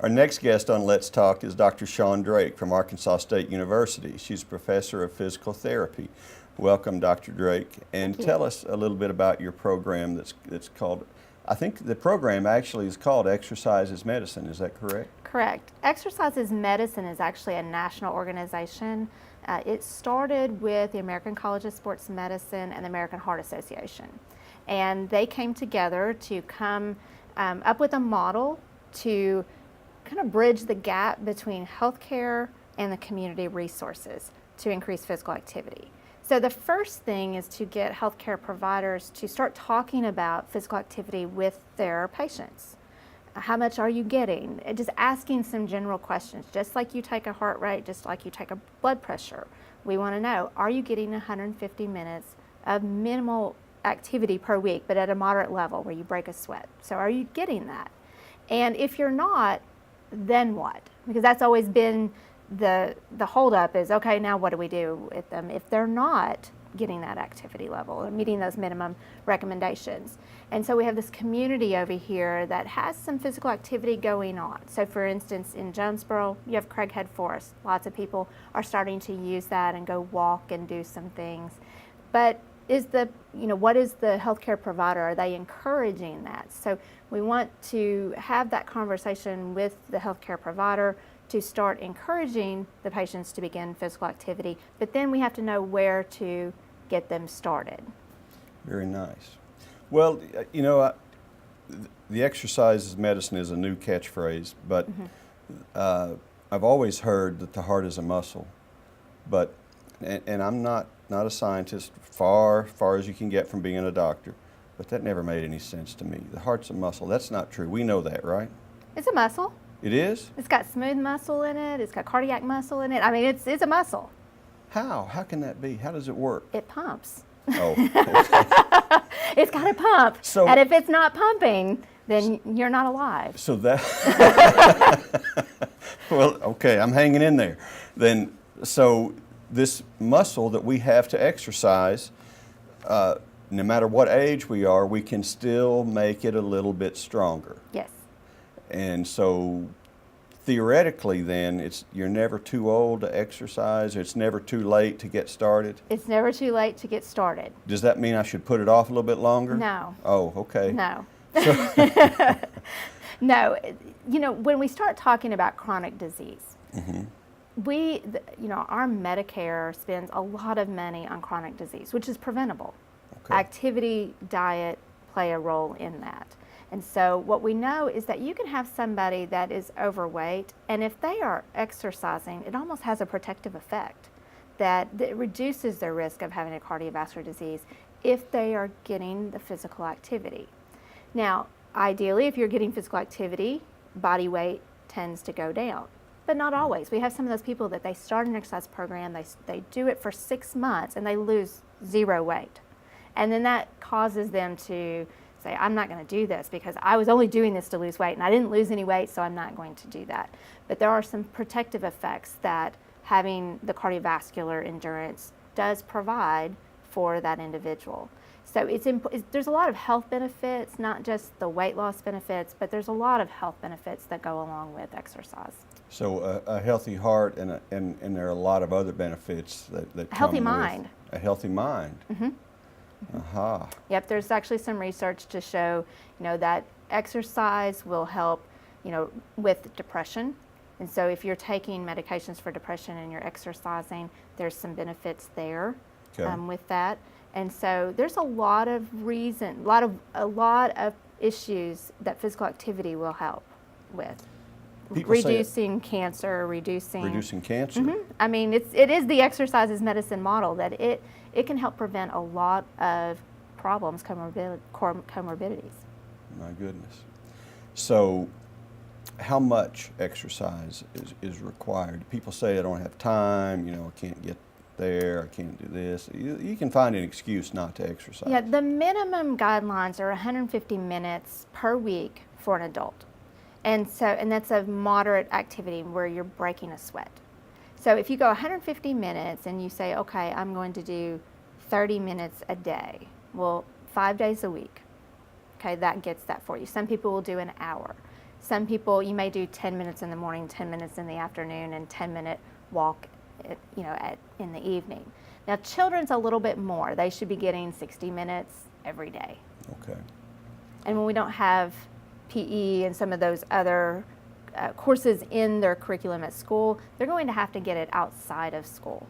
Our next guest on Let's Talk is Dr. Shawn Drake from Arkansas State University. She's a professor of physical therapy. Welcome, Dr. Drake, and tell us a little bit about your program that's called, I think the program actually is called Exercise is Medicine. Is that correct? Correct. Exercise is Medicine is actually a national organization. It started with the American College of Sports Medicine and the American Heart Association. And they came together to come up with a model to kind of bridge the gap between healthcare and the community resources to increase physical activity. So the first thing is to get healthcare providers to start talking about physical activity with their patients. How much are you getting? Just asking some general questions, just like you take a heart rate, just like you take a blood pressure. We want to know, are you getting 150 minutes of minimal activity per week, but at a moderate level where you break a sweat? So are you getting that? And if you're not, then what? Because that's always been the holdup is, okay, now what do we do with them if they're not getting that activity level or meeting those minimum recommendations? And so we have this community over here that has some physical activity going on. So for instance, in Jonesboro, you have Craighead Forest. Lots of people are starting to use that and go walk and do some things. But what is the healthcare provider? Are they encouraging that? So we want to have that conversation with the healthcare provider to start encouraging the patients to begin physical activity, but then we have to know where to get them started. Very nice. Well, the exercise is medicine is a new catchphrase, but I've always heard that the heart is a muscle, but, and I'm not a scientist, far as you can get from being a doctor, but that never made any sense to me. The heart's a muscle. That's not true. We know that, right? It's a muscle. It is? It's got smooth muscle in it. It's got cardiac muscle in it. I mean, it's a muscle. How? How can that be? How does it work? It pumps. Oh. It's got to pump. So, and if it's not pumping, then you're not alive. So that, well, okay, I'm hanging in there. Then, so this muscle that we have to exercise, no matter what age we are, we can still make it a little bit stronger. Yes. And so theoretically then, you're never too old to exercise, it's never too late to get started? It's never too late to get started. Does that mean I should put it off a little bit longer? No. Oh, okay. No. No. When we start talking about chronic disease, our Medicare spends a lot of money on chronic disease, which is preventable. Okay. Activity, diet play a role in that. And so what we know is that you can have somebody that is overweight, and if they are exercising, it almost has a protective effect that reduces their risk of having a cardiovascular disease if they are getting the physical activity. Now, ideally, if you're getting physical activity, body weight tends to go down, but not always. We have some of those people that they start an exercise program, they do it for 6 months, and they lose 0 weight. And then that causes them to say, I'm not going to do this because I was only doing this to lose weight and I didn't lose any weight, so I'm not going to do that. But there are some protective effects that having the cardiovascular endurance does provide for that individual. So there's a lot of health benefits, not just the weight loss benefits, but there's a lot of health benefits that go along with exercise. So a healthy heart and there are a lot of other benefits that come with a healthy mind. A healthy mind. Mm-hmm. Aha. Yep, there's actually some research to show, that exercise will help, with depression. And so if you're taking medications for depression and you're exercising, there's some benefits there with that. And so there's a lot of a lot of issues that physical activity will help with. Reducing cancer, reducing cancer. Mm-hmm. I mean, it is the exercise is medicine model that it can help prevent a lot of problems, comorbidities. My goodness. So how much exercise is required? People say I don't have time, I can't get there, I can't do this. You can find an excuse not to exercise. Yeah, the minimum guidelines are 150 minutes per week for an adult. And that's a moderate activity where you're breaking a sweat. So if you go 150 minutes and you say, okay, I'm going to do 30 minutes a day, well, 5 days a week, okay, that gets that for you. Some people will do an hour. Some people, you may do 10 minutes in the morning, 10 minutes in the afternoon, and 10-minute walk in the evening. Now, children's a little bit more. They should be getting 60 minutes every day. Okay. And when we don't have PE and some of those other courses in their curriculum at school, they're going to have to get it outside of school.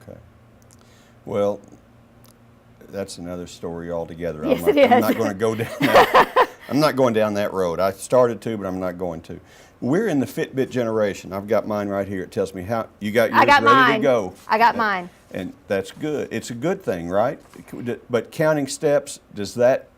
Okay. Well, that's another story altogether. Yes, I'm it is. not going to go down that. I'm not going down that road. I started to, but I'm not going to. We're in the Fitbit generation. I've got mine right here. It tells me how you got yours ready to go. I got mine. And that's good. It's a good thing, right? But counting steps, does that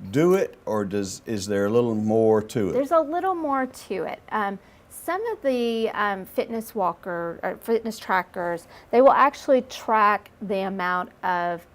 do it, or is there a little more to it? There's a little more to it. Some of the fitness trackers, they will actually track the amount of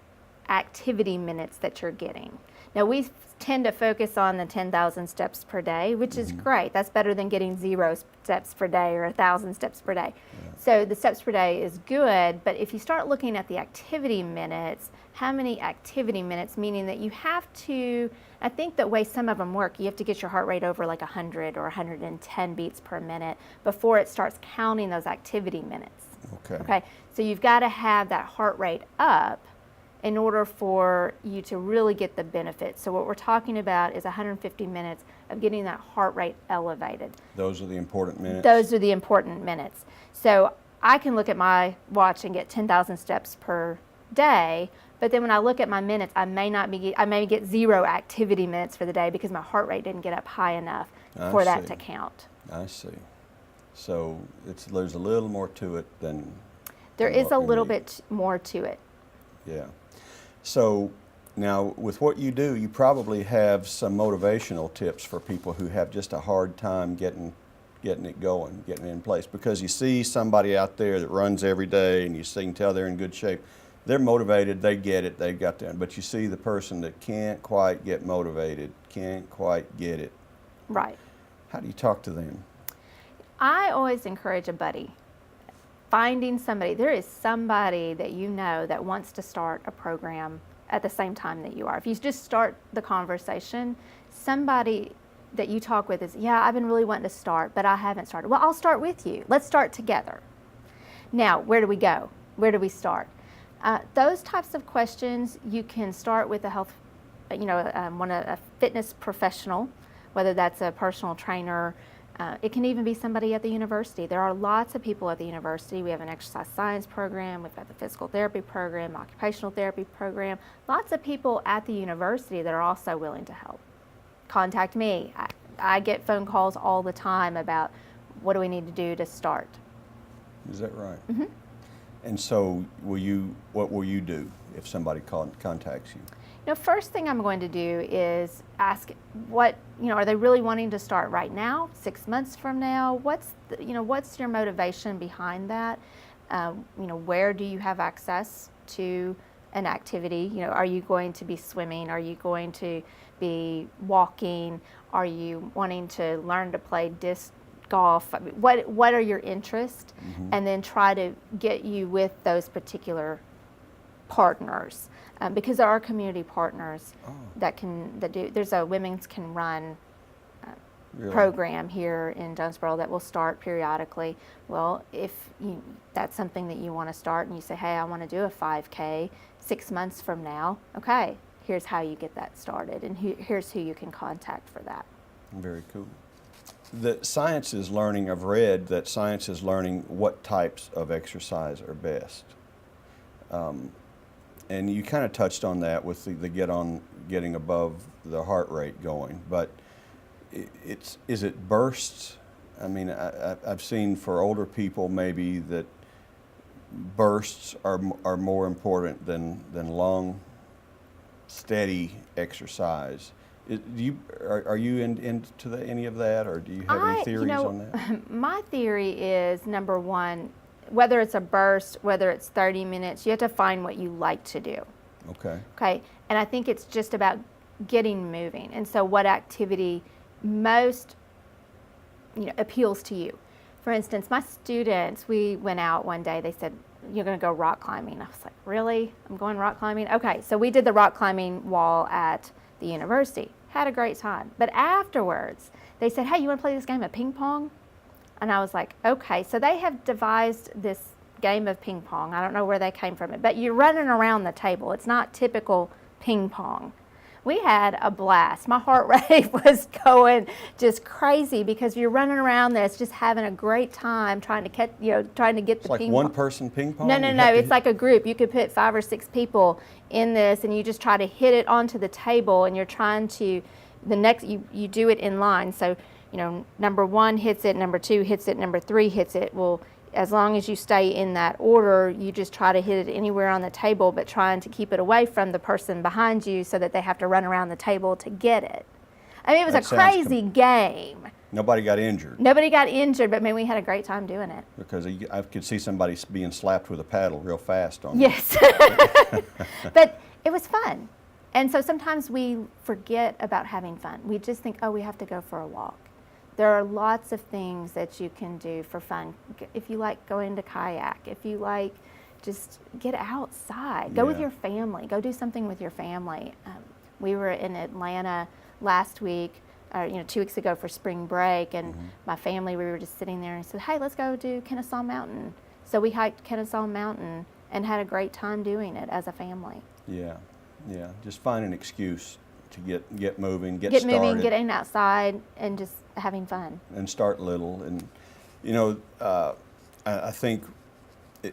activity minutes that you're getting. Now, we tend to focus on the 10,000 steps per day, which is great. That's better than getting 0 steps per day or 1,000 steps per day. Yeah. So the steps per day is good, but if you start looking at the activity minutes, how many activity minutes, meaning that you have to, I think the way some of them work, you have to get your heart rate over like 100 or 110 beats per minute before it starts counting those activity minutes. Okay. So you've got to have that heart rate up in order for you to really get the benefit. So what we're talking about is 150 minutes of getting that heart rate elevated. Those are the important minutes? Those are the important minutes. So I can look at my watch and get 10,000 steps per day, but then when I look at my minutes, I may get 0 activity minutes for the day because my heart rate didn't get up high enough for that to count. I see. So there's a little more to it than... There is a little bit more to it. Yeah. So now with what you do, you probably have some motivational tips for people who have just a hard time getting it going, getting it in place. Because you see somebody out there that runs every day and you can tell they're in good shape. They're motivated, they get it, they've got that. But you see the person that can't quite get motivated, can't quite get it. Right. How do you talk to them? I always encourage a buddy. Finding somebody, there is somebody that you know that wants to start a program at the same time that you are. If you just start the conversation, somebody that you talk with is, yeah, I've been really wanting to start, but I haven't started. Well, I'll start with you. Let's start together. Now, where do we go? Where do we start? Those types of questions, you can start with a fitness professional, whether that's a personal trainer. It can even be somebody at the university. There are lots of people at the university. We have an exercise science program. We've got the physical therapy program, occupational therapy program. Lots of people at the university that are also willing to help. Contact me. I get phone calls all the time about what do we need to do to start. Is that right? Mm-hmm. And so what will you do if somebody contacts you? First thing I'm going to do is ask are they really wanting to start right now, 6 months from now? What's your motivation behind that? Where do you have access to an activity? Are you going to be swimming? Are you going to be walking? Are you wanting to learn to play disc golf? I mean, what are your interests? Mm-hmm. And then try to get you with those particular partners. Because there are community partners that do. There's a Women's Can Run program here in Jonesboro that will start periodically. Well, if that's something that you want to start and you say, hey, I want to do a 5K 6 months from now, okay, here's how you get that started, and here's who you can contact for that. Very cool. I've read that science is learning what types of exercise are best. And you kind of touched on that with the getting above the heart rate going, but is it bursts? I mean, I've seen for older people maybe that bursts are more important than long, steady exercise. Are you into any of that, or do you have any theories on that? My theory is, number one, whether it's a burst, whether it's 30 minutes, you have to find what you like to do. Okay. And I think it's just about getting moving. And so what activity most appeals to you? For instance, my students, we went out one day, they said, you're going to go rock climbing. I was like, really? I'm going rock climbing? Okay, so we did the rock climbing wall at the university. Had a great time. But afterwards, they said, hey, you want to play this game of ping pong? And I was like, okay. So they have devised this game of ping pong. I don't know where they came from it, but you're running around the table. It's not typical ping pong. We had a blast. My heart rate was going just crazy because you're running around this, just having a great time trying to catch, trying to get the It's ping like pong. one person ping pong? No, it's like a group. You could put 5 or 6 people in this, and you just try to hit it onto the table, and you're trying to, you do it in line. So, number 1 hits it, number 2 hits it, number 3 hits it. Well, as long as you stay in that order, you just try to hit it anywhere on the table, but trying to keep it away from the person behind you so that they have to run around the table to get it. I mean, it was That a sounds crazy game. Nobody got injured Nobody got injured, but man, we had a great time doing it. because I could see somebody being slapped with a paddle real fast on Yes. But it was fun. And so sometimes we forget about having fun. We just think, oh, we have to go for a walk. There are lots of things that you can do for fun. If you like going to kayak, if you like just get outside, go with Yeah. your family, go do something with your family. We were in Atlanta last week, 2 weeks ago for spring break, and my family, we were just sitting there and said, hey, let's go do Kennesaw Mountain. So we hiked Kennesaw Mountain and had a great time doing it as a family. Yeah, just find an excuse to get moving, get moving, started. getting outside, and just having fun. And start little. And, I think,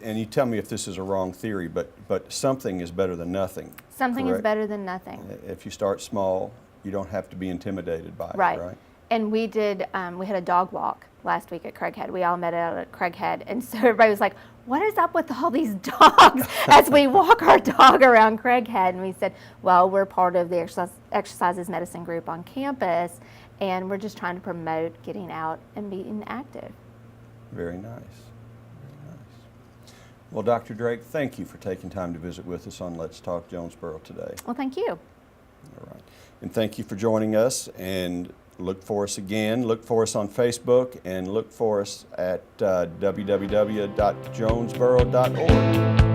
and you tell me if this is a wrong theory, but something is better than nothing. Something is correct? better than nothing. If you start small, you don't have to be intimidated by it, Right. right? And we did, we had a dog walk last week at Craighead. We all met out at Craighead. And so everybody was like, what is up with all these dogs as we walk our dog around Craighead? And we said, well, we're part of the Exercises Medicine group on campus, and we're just trying to promote getting out and being active. Very nice. Very nice. Well, Dr. Drake, thank you for taking time to visit with us on Let's Talk Jonesboro today. Well, thank you. All right. And thank you for joining us, and look for us again. Look for us on Facebook, and look for us at www.jonesboro.org.